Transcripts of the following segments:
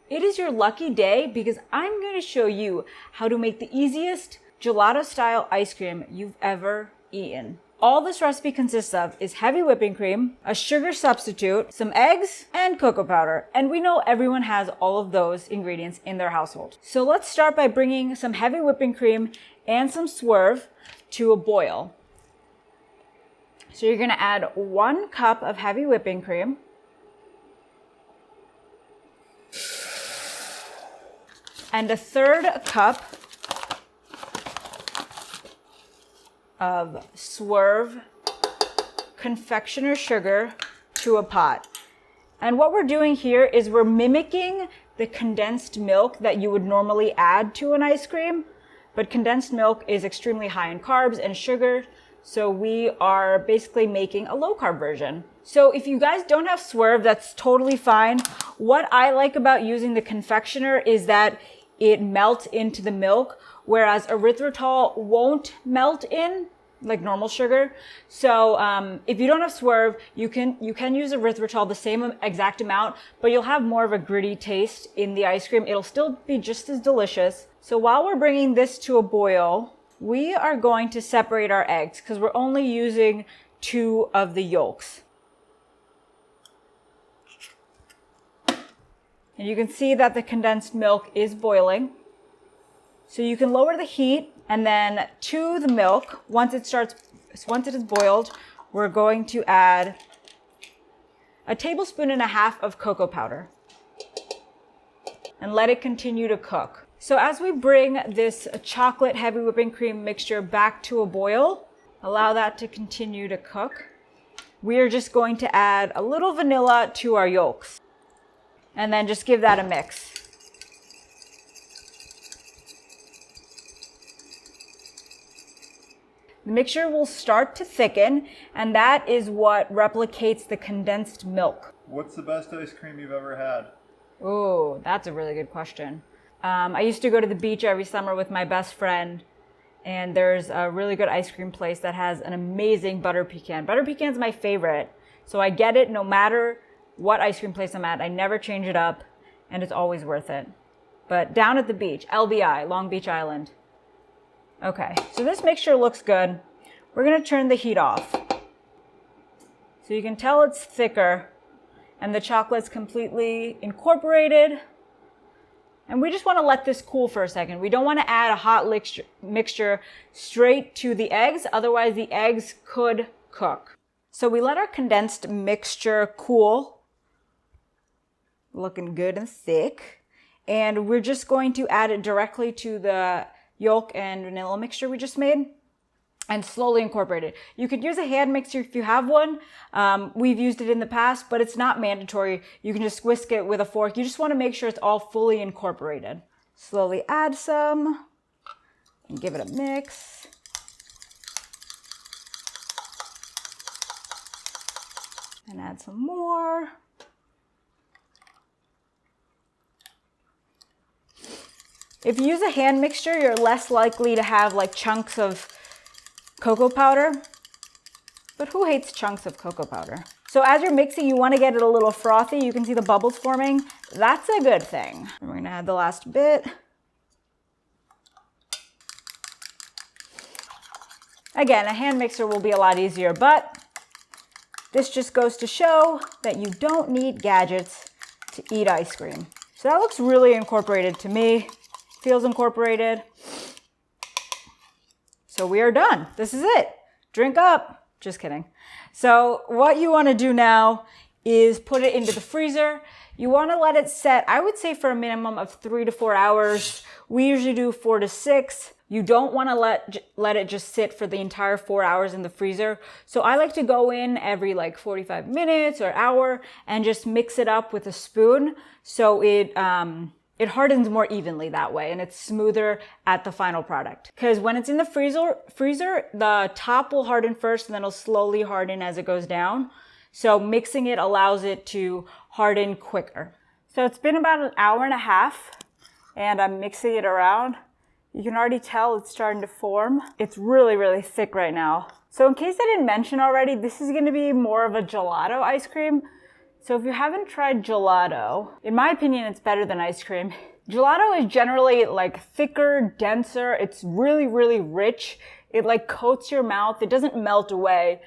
It is your lucky day because I'm going to show you how to make the easiest gelato style ice cream you've ever eaten. All this recipe consists of is heavy whipping cream, a sugar substitute, some eggs, and cocoa powder. And we know everyone has all of those ingredients in their household. So let's start by bringing some heavy whipping cream and some swerve to a boil. So you're going to add 1 cup of heavy whipping cream, and 1/3 cup of swerve confectioner sugar to a pot. And what we're doing here is we're mimicking the condensed milk that you would normally add to an ice cream, but condensed milk is extremely high in carbs and sugar, so we are basically making a low carb version. So if you guys don't have swerve, that's totally fine. What I like about using the confectioner is that it melts into the milk, whereas erythritol won't melt in like normal sugar. So if you don't have swerve, you can use erythritol the same exact amount, but you'll have more of a gritty taste in the ice cream. It'll still be just as delicious. So while we're bringing this to a boil, we are going to separate our eggs because we're only using 2 of the yolks. And you can see that the condensed milk is boiling. So you can lower the heat, and then to the milk, once it is boiled, we're going to add 1.5 tablespoons of cocoa powder and let it continue to cook. So as we bring this chocolate heavy whipping cream mixture back to a boil, allow that to continue to cook. We are just going to add a little vanilla to our yolks. And then just give that a mix. The mixture will start to thicken, and that is what replicates the condensed milk. What's the best ice cream you've ever had? Oh, that's a really good question. I used to go to the beach every summer with my best friend, and there's a really good ice cream place that has an amazing butter pecan. Butter pecan's my favorite, so I get it no matter what ice cream place I'm at. I never change it up, and it's always worth it. But down at the beach, LBI, Long Beach Island. Okay, so this mixture looks good. We're gonna turn the heat off. So you can tell it's thicker, and the chocolate's completely incorporated. And we just wanna let this cool for a second. We don't wanna add a hot mixture straight to the eggs, otherwise the eggs could cook. So we let our condensed mixture cool. Looking good and thick. And we're just going to add it directly to the yolk and vanilla mixture we just made and slowly incorporate it. You could use a hand mixer if you have one. We've used it in the past, but it's not mandatory. You can just whisk it with a fork. You just want to make sure it's all fully incorporated. Slowly add some and give it a mix. And add some more. If you use a hand mixture, you're less likely to have like chunks of cocoa powder. But who hates chunks of cocoa powder? So as you're mixing, you want to get it a little frothy. You can see the bubbles forming. That's a good thing. And we're going to add the last bit. Again, a hand mixer will be a lot easier, but this just goes to show that you don't need gadgets to eat ice cream. So that looks really incorporated to me. Feels incorporated. So we are done. This is it. Drink up. Just kidding. So what you want to do now is put it into the freezer. You want to let it set, I would say, for a minimum of 3 to 4 hours. We usually do 4 to 6. You don't want to let it just sit for the entire 4 hours in the freezer. So I like to go in every like 45 minutes or hour and just mix it up with a spoon so it hardens more evenly that way, and it's smoother at the final product. Because when it's in the freezer, the top will harden first and then it'll slowly harden as it goes down. So mixing it allows it to harden quicker. So it's been about an hour and a half and I'm mixing it around. You can already tell it's starting to form. It's really, really thick right now. So in case I didn't mention already, this is gonna be more of a gelato ice cream. So if you haven't tried gelato, in my opinion, it's better than ice cream. Gelato is generally like thicker, denser. It's really, really rich. It like coats your mouth. It doesn't melt away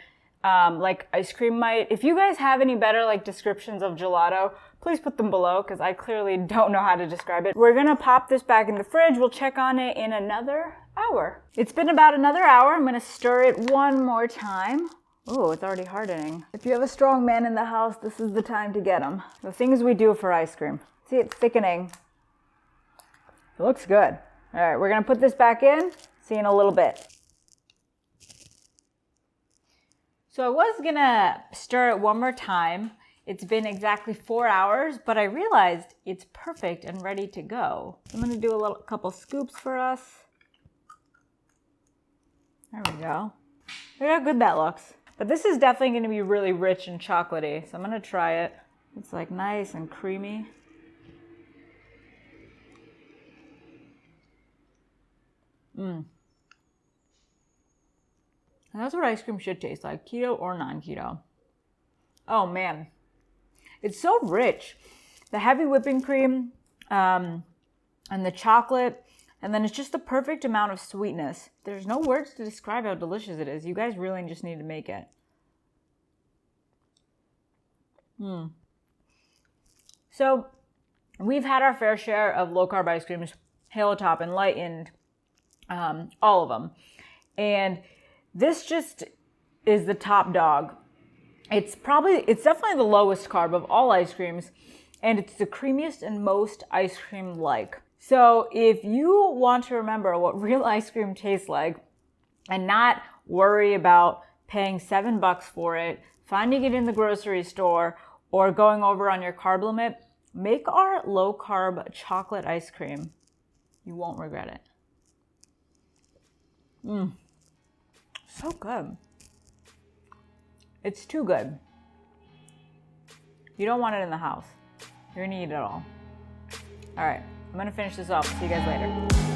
like ice cream might. If you guys have any better like descriptions of gelato, please put them below because I clearly don't know how to describe it. We're gonna pop this back in the fridge. We'll check on it in another hour. It's been about another hour. I'm gonna stir it one more time. Oh, it's already hardening. If you have a strong man in the house, this is the time to get him. The things we do for ice cream. See, it's thickening. It looks good. All right, we're gonna put this back in. See you in a little bit. So I was gonna stir it one more time. It's been exactly 4 hours, but I realized it's perfect and ready to go. I'm gonna do a couple scoops for us. There we go. Look how good that looks. But this is definitely gonna be really rich and chocolatey, so I'm gonna try it. It's like nice and creamy. And that's what ice cream should taste like, keto or non-keto. Oh man, it's so rich. The heavy whipping cream and the chocolate, and then it's just the perfect amount of sweetness. There's no words to describe how delicious it is. You guys really just need to make it. So we've had our fair share of low-carb ice creams, Halo Top, Enlightened, all of them. And this just is the top dog. It's definitely the lowest carb of all ice creams, and it's the creamiest and most ice cream-like. So if you want to remember what real ice cream tastes like and not worry about paying $7 for it, finding it in the grocery store, or going over on your carb limit, make our low-carb chocolate ice cream. You won't regret it. So good. It's too good. You don't want it in the house. You're gonna eat it all. All right, I'm gonna finish this off. See you guys later.